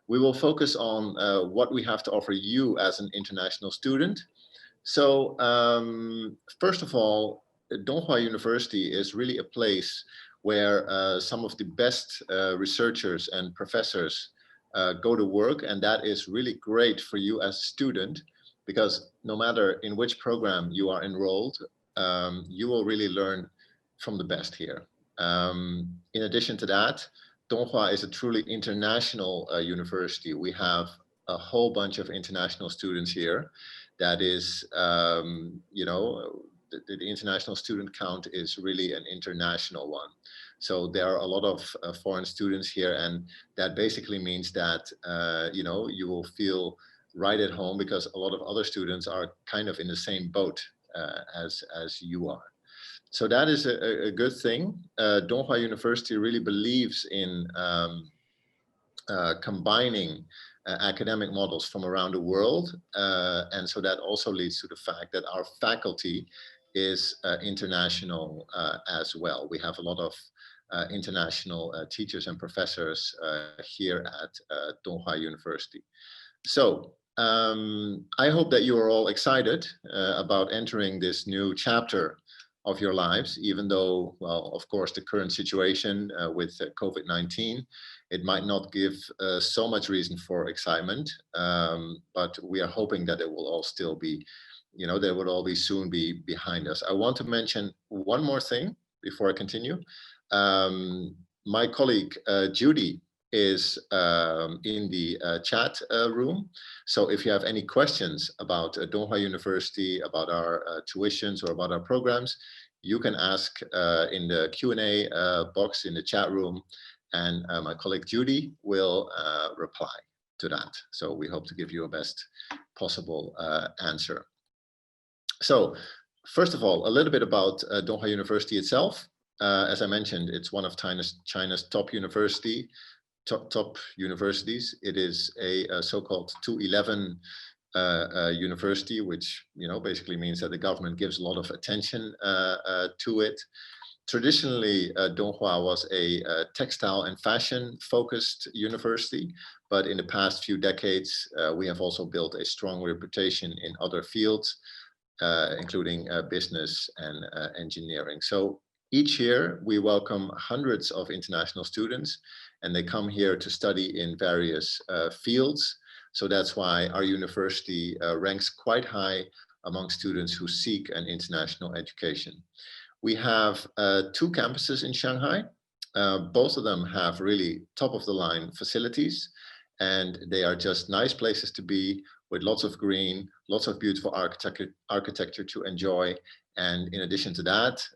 we will focus on what we have to offer you as an international student. So first of all, Donghua University is really a place where some of the best researchers and professors go to work, and that is really great for you as a student, because no matter in which program you are enrolled, you will really learn from the best here. In addition to that, Donghua is a truly international university. We have a whole bunch of international students here. That is, you know, the international student count is really an international one. So there are a lot of foreign students here, and that basically means that, you know, you will feel right at home, because a lot of other students are kind of in the same boat as you are. So that is a good thing. Donghua University really believes in combining academic models from around the world. And so that also leads to the fact that our faculty is international as well. We have a lot of international teachers and professors here at Donghua University. So I hope that you are all excited about entering this new chapter of your lives, even though, well, of course, the current situation with COVID-19, it might not give so much reason for excitement, but we are hoping that it will all still be, you know, they will all be soon be behind us. I want to mention one more thing before I continue. My colleague, Judy, is in the chat room. So if you have any questions about Donghua University, about our tuitions or about our programs, you can ask in the Q&A box in the chat room, and my colleague Judy will reply to that. So we hope to give you a best possible answer. So first of all, a little bit about Donghua University itself. As I mentioned, it's one of China's top universities. It is a so-called 211 university, which, you know, basically means that the government gives a lot of attention to it. Traditionally, Donghua was a textile and fashion focused university, but in the past few decades, we have also built a strong reputation in other fields, including business and engineering. So each year we welcome hundreds of international students, and they come here to study in various fields. So that's why our university ranks quite high among students who seek an international education. We have 2 campuses in Shanghai. Both of them have really top of the line facilities, and they are just nice places to be, with lots of green, lots of beautiful architecture to enjoy. And in addition to that,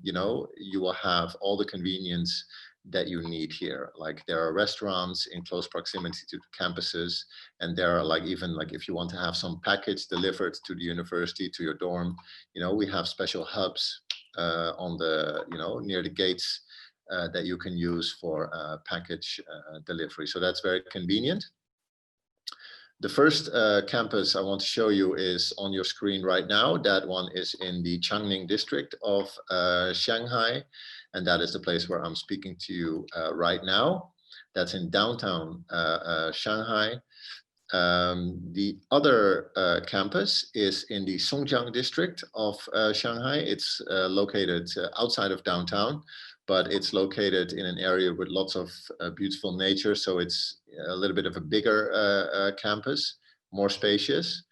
you know, you will have all the convenience that you need here. Like, there are restaurants in close proximity to the campuses, and there are, like, even like if you want to have some package delivered to the university, to your dorm, you know, we have special hubs on the, you know, near the gates that you can use for package delivery. So that's very convenient. The first campus I want to show you is on your screen right now. That one is in the Changning district of Shanghai, and that is the place where I'm speaking to you right now. That's in downtown Shanghai. The other campus is in the Songjiang district of Shanghai. It's located outside of downtown, but it's located in an area with lots of beautiful nature. So it's a little bit of a bigger campus, more spacious,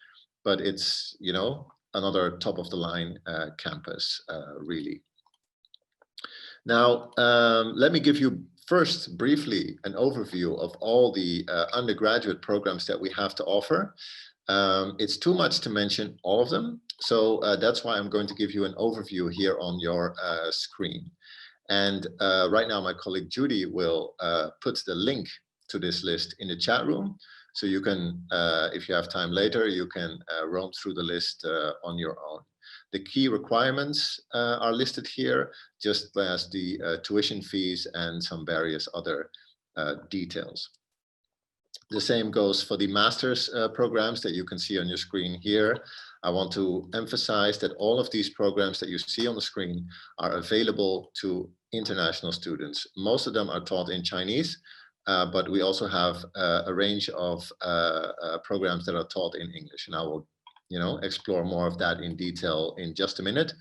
but it's, you know, another top of the line campus, really. Now, let me give you first briefly an overview of all the undergraduate programs that we have to offer. It's too much to mention all of them, so that's why I'm going to give you an overview here on your screen. And right now, my colleague Judy will put the link to this list in the chat room. So you can, if you have time later, you can roam through the list on your own. The key requirements are listed here, just as the tuition fees and some various other details. The same goes for the master's programs that you can see on your screen here. I want to emphasize that all of these programs that you see on the screen are available to international students. Most of them are taught in Chinese, but we also have a range of programs that are taught in English, and I will, explore more of that in detail in just a minute.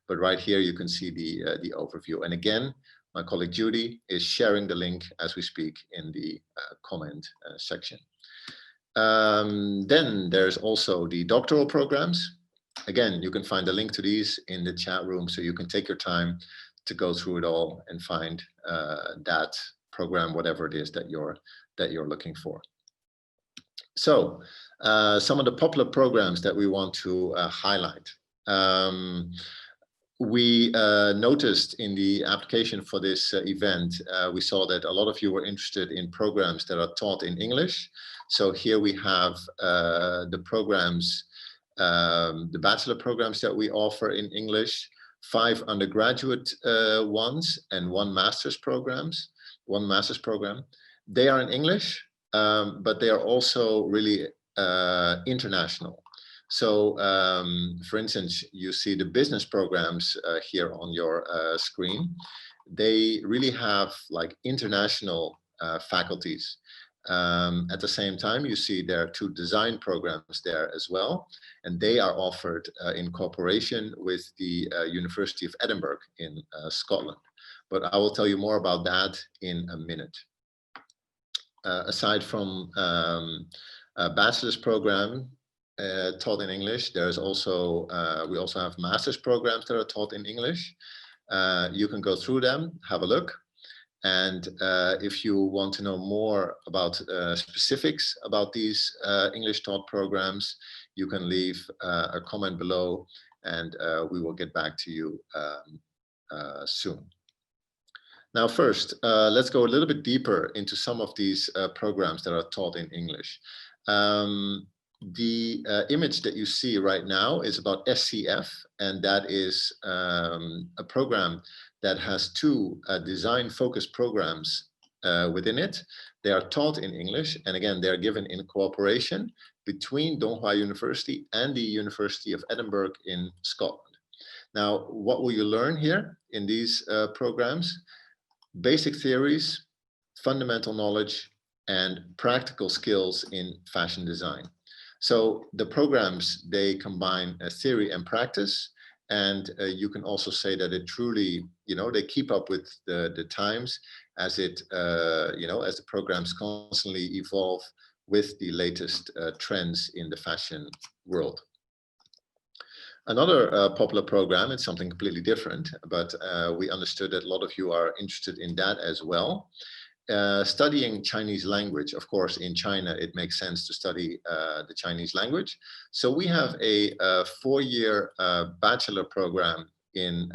But right here, you can see the overview. And again, my colleague Judy is sharing the link as we speak in the comment section. Then there's also the doctoral programs. Again, you can find the link to these in the chat room, so you can take your time to go through it all and find that program, whatever it is that you're looking for. So some of the popular programs that we want to highlight. We noticed in the application for this event, we saw that a lot of you were interested in programs that are taught in English. So here we have the programs, the bachelor programs that we offer in English, 5 undergraduate ones and 1 master's program. They are in English, but they are also really international. So, for instance, you see the business programs here on your screen. They really have like international faculties. At the same time, you see there are 2 design programs there as well, and they are offered in cooperation with the University of Edinburgh in Scotland. But I will tell you more about that in a minute. Aside from a bachelor's program taught in English, there's also we also have master's programs that are taught in English. You can go through them, have a look. And if you want to know more about specifics about these English taught programs, you can leave a comment below, and we will get back to you soon. Now, first, let's go a little bit deeper into some of these programs that are taught in English. The image that you see right now is about SCF, and that is a program that has 2 design-focused programs within it. They are taught in English, and again, they're given in cooperation between Donghua University and the University of Edinburgh in Scotland. Now, what will you learn here in these programs? Basic theories, fundamental knowledge, and practical skills in fashion design. So the programs, they combine theory and practice, and you can also say that it truly, they keep up with the times as it, as the programs constantly evolve with the latest trends in the fashion world. Another popular program, it's something completely different, but we understood that a lot of you are interested in that as well. Studying Chinese language. Of course, in China, it makes sense to study the Chinese language. So we have a 4-year bachelor program in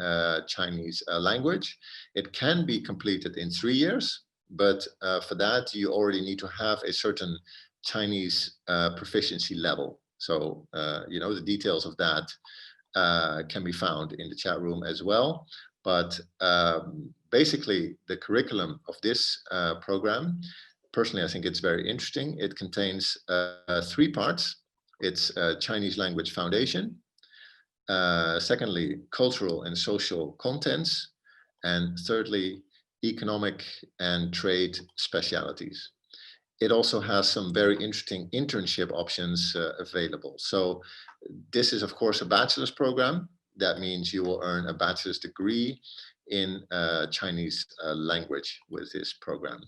Chinese language. It can be completed in 3 years, but for that, you already need to have a certain Chinese proficiency level. So, the details of that can be found in the chat room as well. But basically, the curriculum of this program, personally, I think it's very interesting. It contains 3 parts. It's Chinese language foundation. Secondly, cultural and social contents. And thirdly, economic and trade specialities. It also has some very interesting internship options available. So this is, of course, a bachelor's program. That means you will earn a bachelor's degree in Chinese language with this program.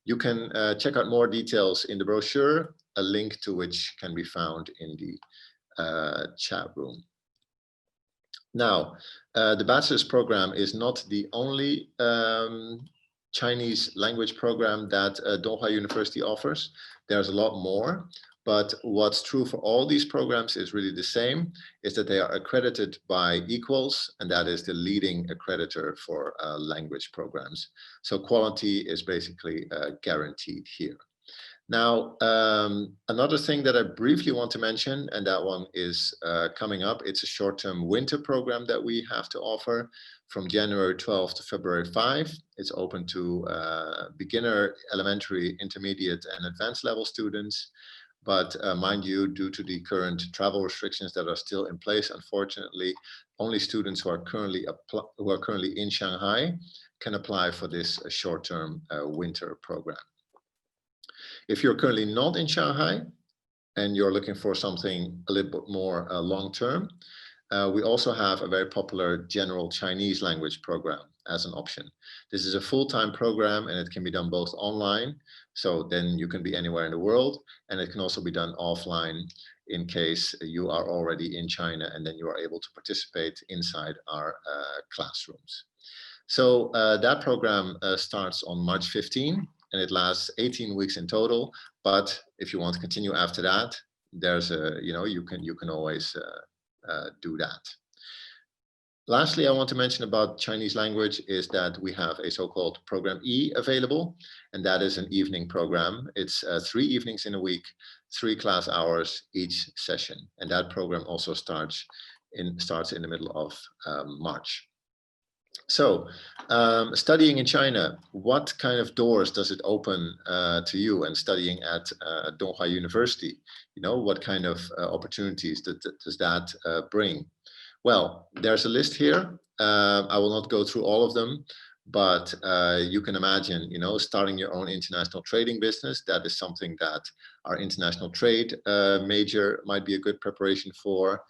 You can check out more details in the brochure, a link to which can be found in the chat room. Now, the bachelor's program is not the only Chinese language program that Donghua University offers. There's a lot more, but what's true for all these programs is really the same, is that they are accredited by Equals, and that is the leading accreditor for language programs. So quality is basically guaranteed here. Now, another thing that I briefly want to mention, and that one is coming up, it's a short-term winter program that we have to offer from January 12 to February 5. It's open to beginner, elementary, intermediate, and advanced level students. But mind you, due to the current travel restrictions that are still in place, unfortunately, only students who are currently in Shanghai can apply for this short-term winter program. If you're currently not in Shanghai and you're looking for something a little bit more long-term, we also have a very popular general Chinese language program as an option. This is a full-time program and it can be done both online, so then you can be anywhere in the world, and it can also be done offline in case you are already in China and then you are able to participate inside our classrooms. So that program starts on March 15 and it lasts 18 weeks in total. But if you want to continue after that, there's a, you can always do that. Lastly, I want to mention about Chinese language is that we have a so-called Program E available, and that is an evening program. It's 3 evenings in a week, 3 class hours each session, and that program also starts in the middle of March. So, studying in China, what kind of doors does it open to you? And studying at Donghua University, what kind of opportunities does that bring? Well, there's a list here. I will not go through all of them, but you can imagine, starting your own international trading business. That is something that our international trade major might be a good preparation for.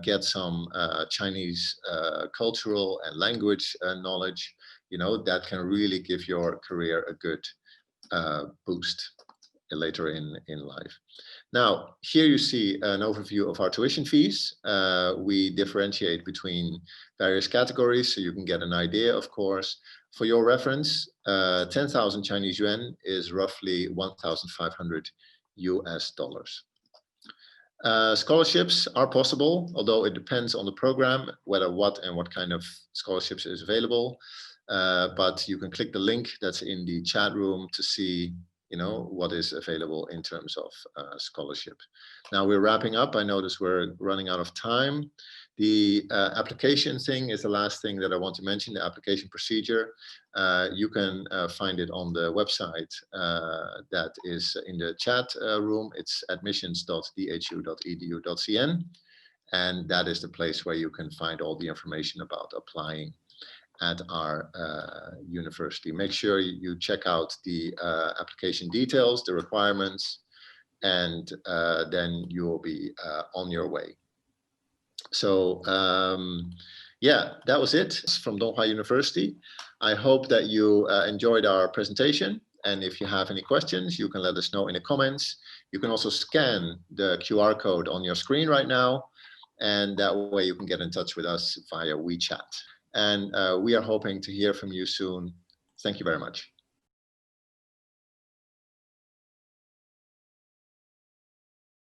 Get some Chinese cultural and language knowledge, that can really give your career a good boost later in life. Now, here you see an overview of our tuition fees. We differentiate between various categories, so you can get an idea, of course. For your reference, 10,000 Chinese yuan is roughly 1,500 US dollars. Scholarships are possible, although it depends on the program, what kind of scholarships is available. But you can click the link that's in the chat room to see what is available in terms of scholarship. Now we're wrapping up. I notice we're running out of time. The application thing is the last thing that I want to mention, the application procedure. You can find it on the website that is in the chat room. It's admissions.dhu.edu.cn. And that is the place where you can find all the information about applying at our university. Make sure you check out the application details, the requirements, and then you will be on your way. So yeah, that was it from Donghua University. I hope that you enjoyed our presentation. And if you have any questions, you can let us know in the comments. You can also scan the QR code on your screen right now. And that way you can get in touch with us via WeChat. And we are hoping to hear from you soon. Thank you very much.